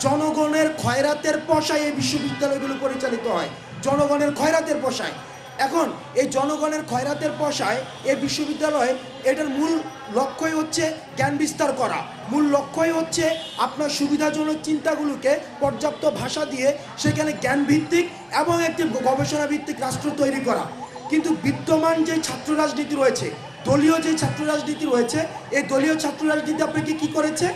জনগণের খয়রাতের পয়সায় এই বিশ্ববিদ্যালয়গুলো পরিচালিত হয়, জনগণের খয়রাতের পয়সায়। এখন এই জনগণের খয়রাতের পয়সায় এই বিশ্ববিদ্যালয়ে এটার মূল লক্ষ্যই হচ্ছে জ্ঞান বিস্তার করা, মূল লক্ষ্যই হচ্ছে আপনার সুবিধাজনক চিন্তাগুলোকে পর্যাপ্ত ভাষা দিয়ে সেখানে জ্ঞান ভিত্তিক এবং একটি গবেষণা ভিত্তিক রাষ্ট্র তৈরি করা। কিন্তু বিদ্যমান যে ছাত্র রাজনীতি রয়েছে, দলীয় যে ছাত্র রাজনীতি রয়েছে, এই দলীয় ছাত্র রাজনীতি আপনাকে কি করেছে?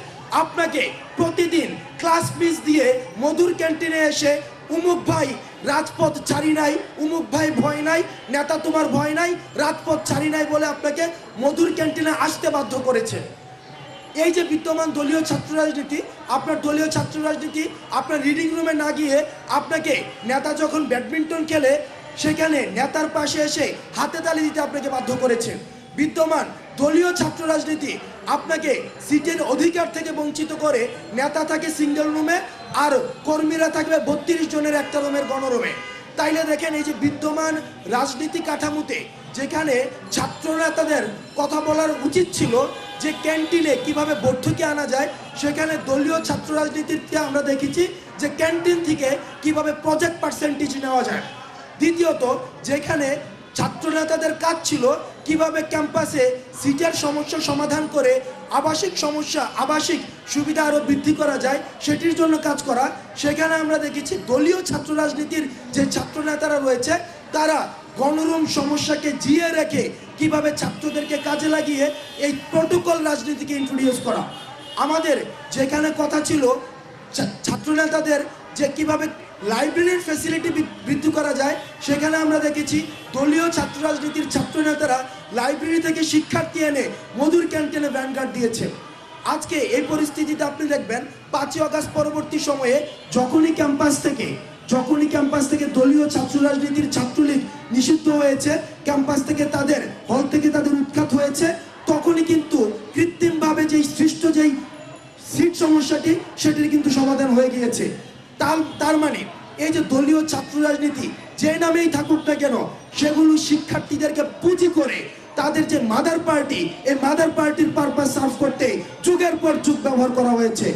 আপনাকে প্রতিদিন ক্লাস মিস দিয়ে মধুর ক্যান্টিনে এসে উমুক ভাই রাজপথ ছাড়ি নাই, উমুক ভাই ভয় নাই, নেতা তোমার ভয় নাই, রাজপথ ছাড়ি নাই বলে আপনাকে মধুর ক্যান্টিনে আসতে বাধ্য করেছে। এই যে বিদ্যমান দলীয় ছাত্র রাজনীতি, আপনার দলীয় ছাত্র রাজনীতি আপনার রিডিং রুমে না গিয়ে আপনাকে নেতা যখন ব্যাডমিন্টন খেলে সেখানে নেতার পাশে এসে হাতে তালি দিতে আপনাকে বাধ্য করেছে। বিদ্যমান দলীয় ছাত্র রাজনীতি আপনাকে সিটের অধিকার থেকে বঞ্চিত করে, নেতা থাকে সিঙ্গেল রুমে আর কর্মীরা থাকবে 32 জনের একটা রুমের গণরুমে। তাইলে দেখেন এই যে বিদ্যমান রাজনীতি কাঠামোতে যেখানে ছাত্র নেতাদের কথা বলার উচিত ছিল যে ক্যান্টিনে কিভাবে ভর্তুকি আনা যায়, সেখানে দলীয় ছাত্র রাজনীতিতে আমরা দেখেছি যে ক্যান্টিন থেকে কিভাবে প্রজেক্ট পার্সেন্টেজ নেওয়া যায়। দ্বিতীয়ত, যেখানে ছাত্র নেতাদের কাজ ছিল কিভাবে ক্যাম্পাসে সিটের সমস্যা সমাধান করে আবাসিক সুবিধা আরও বৃদ্ধি করা যায় সেটির জন্য কাজ করা, সেখানে আমরা দেখেছি দলীয় ছাত্র রাজনীতির যে ছাত্র নেতারা রয়েছে তারা গণরুম সমস্যাকে জিয়ে রেখে কিভাবে ছাত্রদেরকে কাজে লাগিয়ে এই প্রোটোকল রাজনীতিকে ইন্ট্রোডিউস করা। আমাদের যেখানে কথা ছিল ছাত্র নেতাদের যে কিভাবে লাইব্রেরির ফ্যাসিলিটি বৃদ্ধি করা যায়, সেখানে আমরা দেখেছি দলীয় ছাত্র রাজনীতির ছাত্র নেতারা লাইব্রেরি থেকে শিক্ষার্থী এনে মধুর ক্যান্টিনে ভ্যানগার্ড দিয়েছে। আজকে এই পরিস্থিতিতে আপনি দেখবেন 5ই আগস্ট পরবর্তী সময়ে যখনই ক্যাম্পাস থেকে দলীয় ছাত্র রাজনীতির ছাত্রলীগ নিষিদ্ধ হয়েছে, ক্যাম্পাস থেকে তাদের হল থেকে তাদের উৎখাত হয়েছে, তখনই কিন্তু কৃত্রিমভাবে যেই সৃষ্ট যেই সিট সমস্যাটি সেটির কিন্তু সমাধান হয়ে গিয়েছে। তার মানে এই যে দলীয় ছাত্র রাজনীতি যে নামেই থাকুক না কেন, সেগুলো শিক্ষার্থীদেরকে পুঁজি করে তাদের যে মাদার পার্টি, এই মাদার পার্টির পারপাস সার্ভ করতে যুগের পর যুগ ব্যবহার করা হয়েছে।